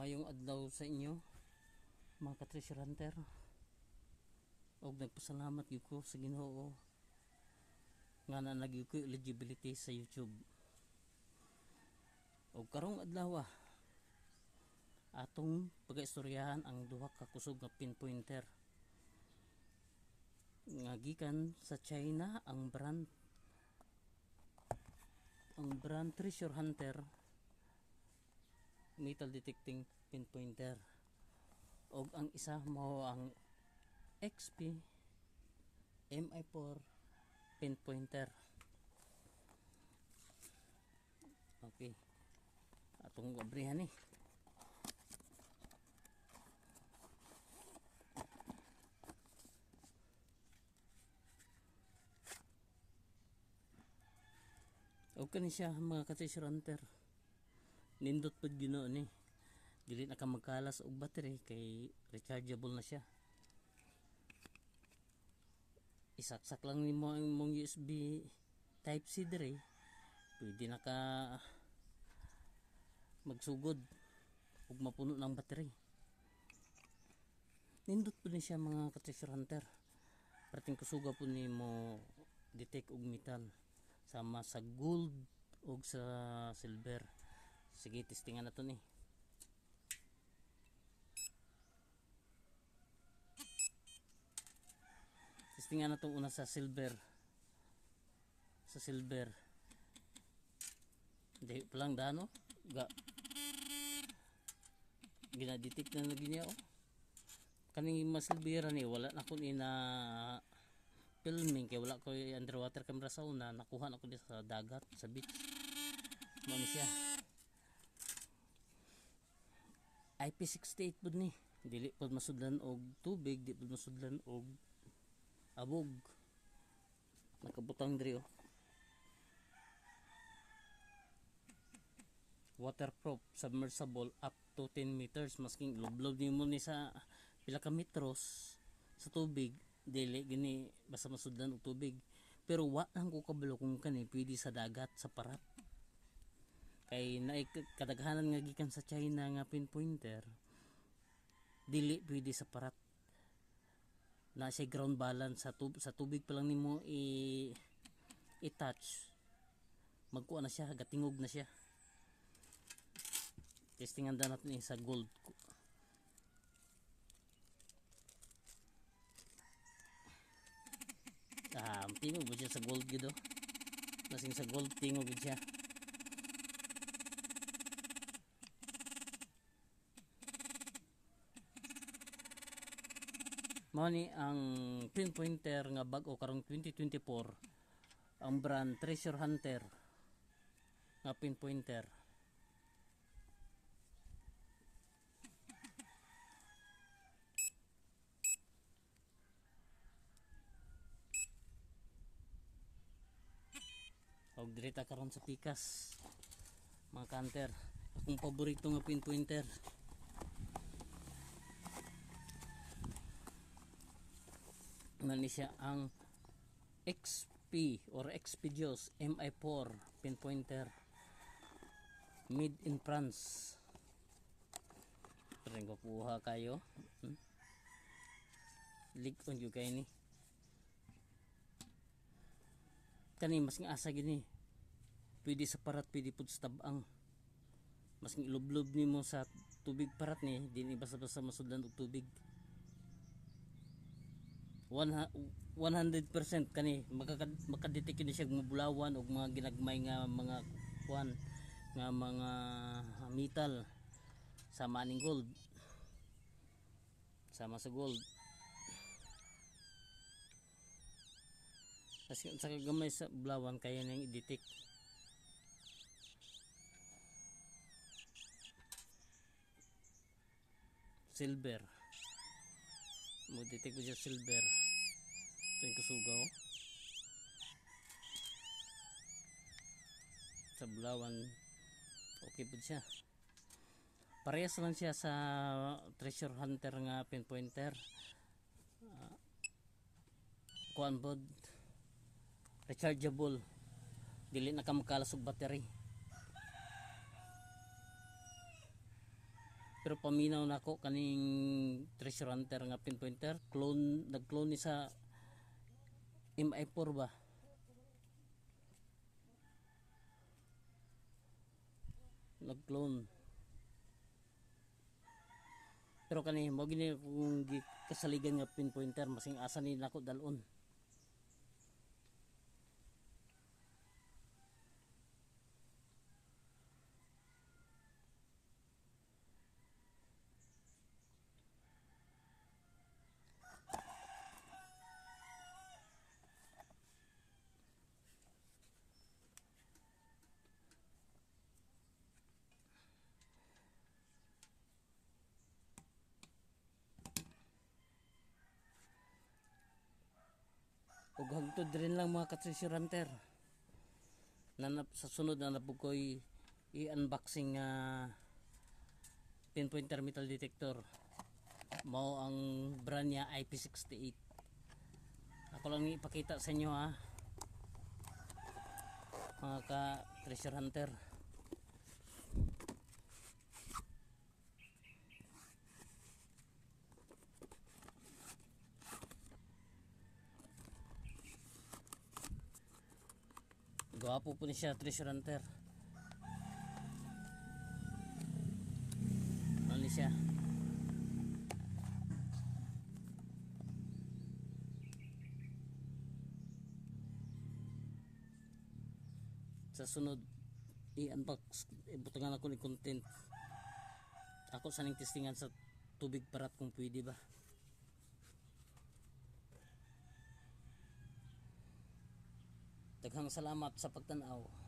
Mayong adlaw sa inyo mga ka-treasure hunter, og nagpasalamat gyud ko sa Ginoo nga nagyud ko eligibility sa YouTube. Og karong adlaw atong pagaistoryahan ang duha ka kusog nga pinpointer nga gikan sa China. Ang brand Treasure Hunter metal detecting pinpointer, og ang isa mo ang XP MI4 pinpointer. Okay, atong gabrihan ni og kani siya mga ka-treasure hunter, nindot pud Ginoo ni, dili na ka magkalas og battery kay rechargeable na siya. Isaksak lang nimo ang mong USB type C dire, pwede na ka magsugod ug mapuno ng battery. Nindot pud ni siya mga ka-treasure hunter, parating kusuga pud nimo detect og metal sama sa gold ug sa silver. Sige, testingan na to ni. Testingan na to una sa silver. Sa silver. Dahil palang dano. Ginadetect na lagi niya. Kaning masilbera ni, wala na ko ni na filming kay wala ko underwater camera sa una. Nakuha na ko dito sa dagat, sa beach. Mano siya. IP68 pud ni, dili pud masudlan og tubig, di pud masudlan og abog. Nakabutang diri waterproof, submersible up to 10 meters. Masking lublob nimo ni sa pila ka metros sa tubig, dili gini basta masudlan og tubig. Pero wa lang ko kabalo kung kani pwede sa dagat, sa parat. Kay naay kadaghanan nga gikan sa China nga pinpointer, dili pwede sa parat. Na siya ground balance sa tubig pa lang nimo i-touch, magkuha na siya, gatingog na siya. Testingan da natin sa gold. Tingog ba siya sa gold gid oh. Lasing sa gold tingog gid siya. Mao ni ang pinpointer nga bag-o karong 2024, ang brand Treasure Hunter nga pinpointer. Og direta karon sa pikas mga hunter, akong paborito nga pinpointer. Nani siya ang XP or Expedios MI4 pinpointer, made in France. Ring ko puha kayo. Leak on you kay ni. Kani mas nga asa gini, pwede sa parat, pwede pud sa tabang. Mas nga ilublob nimo sa tubig parat ni, dili basta-basta masudlan og tubig. 100% kani makadetect ni siya mabulawan og mga ginagmay nga mga kuan nga mga metal sama ning gold, sama sa gold. Kasi sa kagamay sa bulawan kaya nang i-detect. Silver, mo detect ko siya silver. Ito yung kasugaw sa bulawan, okay po siya. Parehas lang siya sa Treasure Hunter nga pinpointer. Kuan bod rechargeable, dili na ka makalas og battery. Pero paminaw na ako kaning treasure hunter nga pinpointer, nag-clone ni sa MI4 ba. Nag-clone. Pero kani mo gini kung kasaligan nga pinpointer, masing asa ni nako dalon. Ug hagtod rin lang mga ka-treasure hunter. Sa sunod na nabukoy i-unboxing nga pinpointer metal detector. Mao ang brand niya IP68. Ako lang ipakita sa inyo ha. Mga ka-treasure hunter. Gwapo po ni siya, treasure hunter. Ano ni siya? Sa sunod, i-unbox, ibutangan ako ni content. Ako saning testingan sa tubig parat kung pwede ba. Daghang salamat sa pagtanaw.